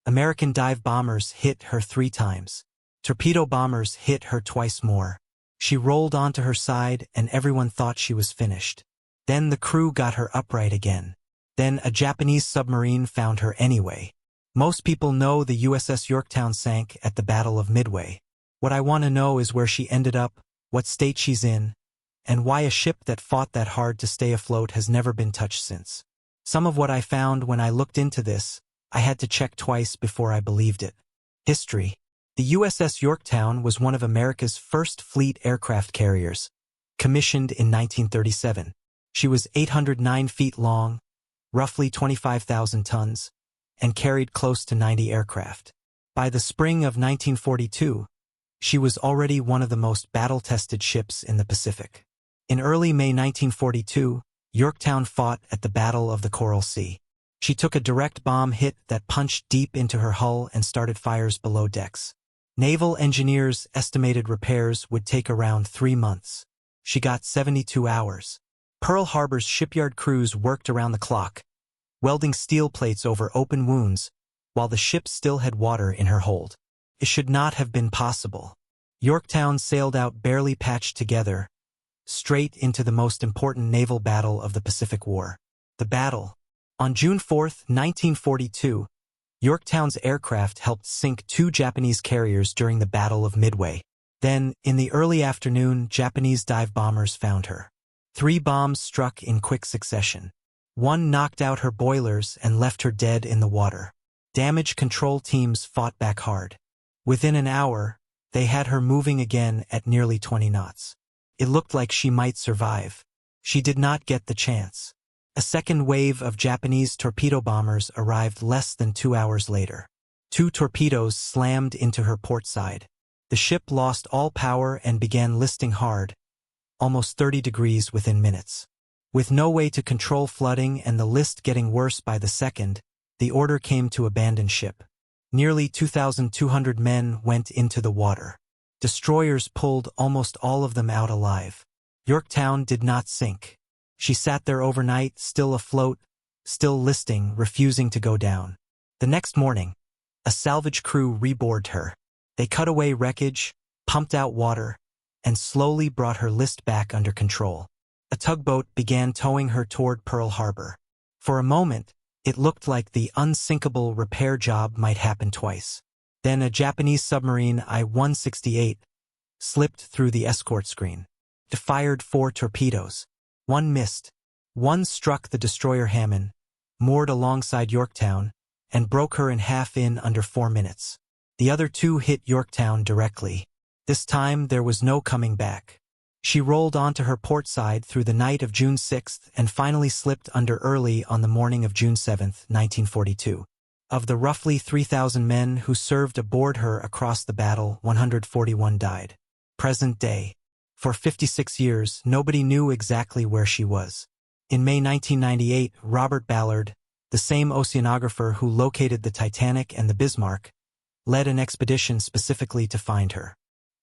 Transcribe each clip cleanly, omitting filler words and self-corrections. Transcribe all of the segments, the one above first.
American dive bombers hit her 3 times. Torpedo bombers hit her twice more. She rolled onto her side and everyone thought she was finished. Then the crew got her upright again. Then a Japanese submarine found her anyway. Most people know the USS Yorktown sank at the Battle of Midway. What I want to know is where she ended up, what state she's in, and why a ship that fought that hard to stay afloat has never been touched since. Some of what I found when I looked into this, I had to check twice before I believed it. History. The USS Yorktown was one of America's first fleet aircraft carriers, commissioned in 1937. She was 809 feet long, roughly 25,000 tons, and carried close to 90 aircraft. By the spring of 1942, she was already one of the most battle-tested ships in the Pacific. In early May 1942, Yorktown fought at the Battle of the Coral Sea. She took a direct bomb hit that punched deep into her hull and started fires below decks. Naval engineers estimated repairs would take around 3 months. She got 72 hours. Pearl Harbor's shipyard crews worked around the clock, welding steel plates over open wounds, while the ship still had water in her hold. It should not have been possible. Yorktown sailed out barely patched together, straight into the most important naval battle of the Pacific War. The battle. On June 4, 1942, Yorktown's aircraft helped sink 2 Japanese carriers during the Battle of Midway. Then, in the early afternoon, Japanese dive bombers found her. 3 bombs struck in quick succession. 1 knocked out her boilers and left her dead in the water. Damage control teams fought back hard. Within an hour, they had her moving again at nearly 20 knots. It looked like she might survive. She did not get the chance. A second wave of Japanese torpedo bombers arrived less than 2 hours later. 2 torpedoes slammed into her port side. The ship lost all power and began listing hard, almost 30 degrees within minutes. With no way to control flooding and the list getting worse by the second, the order came to abandon ship. Nearly 2,200 men went into the water. Destroyers pulled almost all of them out alive. Yorktown did not sink. She sat there overnight, still afloat, still listing, refusing to go down. The next morning, a salvage crew reboarded her. They cut away wreckage, pumped out water, and slowly brought her list back under control. A tugboat began towing her toward Pearl Harbor. For a moment, it looked like the unsinkable repair job might happen twice. Then a Japanese submarine, I-168, slipped through the escort screen. It fired 4 torpedoes. 1 missed. 1 struck the destroyer Hammond, moored alongside Yorktown, and broke her in half in under 4 minutes. The other 2 hit Yorktown directly. This time there was no coming back. She rolled onto her port side through the night of June 6 and finally slipped under early on the morning of June 7, 1942. Of the roughly 3,000 men who served aboard her across the battle, 141 died. Present day. For 56 years, nobody knew exactly where she was. In May 1998, Robert Ballard, the same oceanographer who located the Titanic and the Bismarck, led an expedition specifically to find her.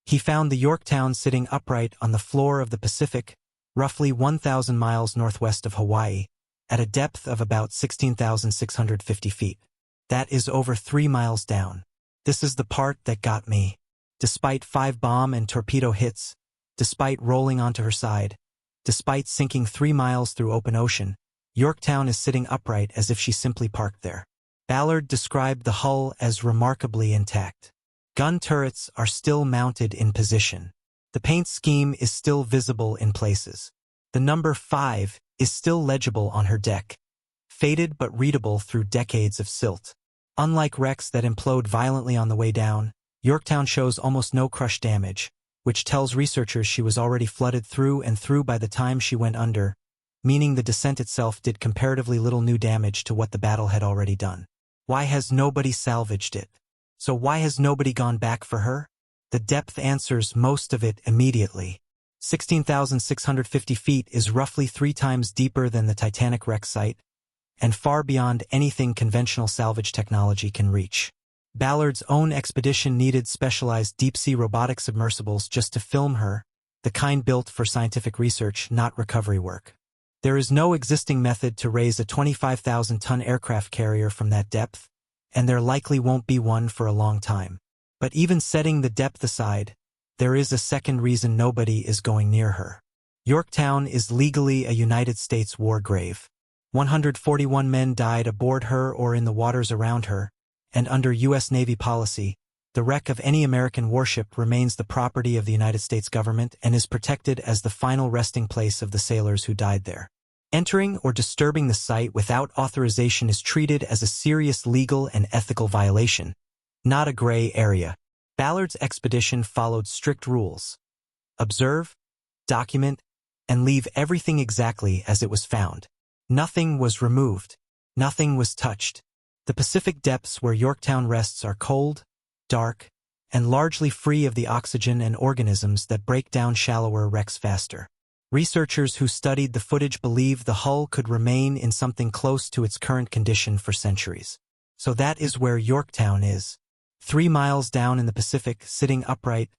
He found the Yorktown sitting upright on the floor of the Pacific, roughly 1,000 miles northwest of Hawaii, at a depth of about 16,650 feet. That is over 3 miles down. This is the part that got me. Despite 5 bomb and torpedo hits, despite rolling onto her side, despite sinking 3 miles through open ocean, Yorktown is sitting upright as if she simply parked there. Ballard described the hull as remarkably intact. Gun turrets are still mounted in position. The paint scheme is still visible in places. The number 5 is still legible on her deck, faded but readable through decades of silt. Unlike wrecks that implode violently on the way down, Yorktown shows almost no crush damage, which tells researchers she was already flooded through and through by the time she went under, meaning the descent itself did comparatively little new damage to what the battle had already done. Why has nobody salvaged it? So why has nobody gone back for her? The depth answers most of it immediately. 16,650 feet is roughly 3 times deeper than the Titanic wreck site, and far beyond anything conventional salvage technology can reach. Ballard's own expedition needed specialized deep-sea robotic submersibles just to film her, the kind built for scientific research, not recovery work. There is no existing method to raise a 25,000-ton aircraft carrier from that depth, and there likely won't be one for a long time. But even setting the depth aside, there is a second reason nobody is going near her. Yorktown is legally a United States war grave. 141 men died aboard her or in the waters around her, and under U.S. Navy policy, the wreck of any American warship remains the property of the United States government and is protected as the final resting place of the sailors who died there. Entering or disturbing the site without authorization is treated as a serious legal and ethical violation, not a gray area. Ballard's expedition followed strict rules. Observe, document, and leave everything exactly as it was found. Nothing was removed. Nothing was touched. The Pacific depths where Yorktown rests are cold, dark, and largely free of the oxygen and organisms that break down shallower wrecks faster. Researchers who studied the footage believe the hull could remain in something close to its current condition for centuries. So that is where Yorktown is. 3 miles down in the Pacific, sitting upright,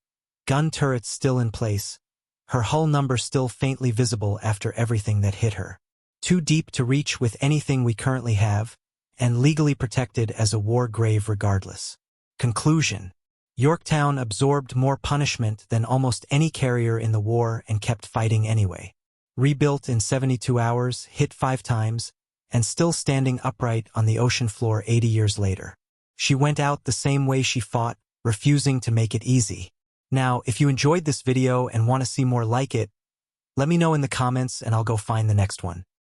gun turrets still in place, her hull number still faintly visible after everything that hit her. Too deep to reach with anything we currently have, and legally protected as a war grave regardless. Conclusion: Yorktown absorbed more punishment than almost any carrier in the war and kept fighting anyway. Rebuilt in 72 hours, hit 5 times, and still standing upright on the ocean floor 80 years later. She went out the same way she fought, refusing to make it easy. Now, if you enjoyed this video and want to see more like it, let me know in the comments and I'll go find the next one.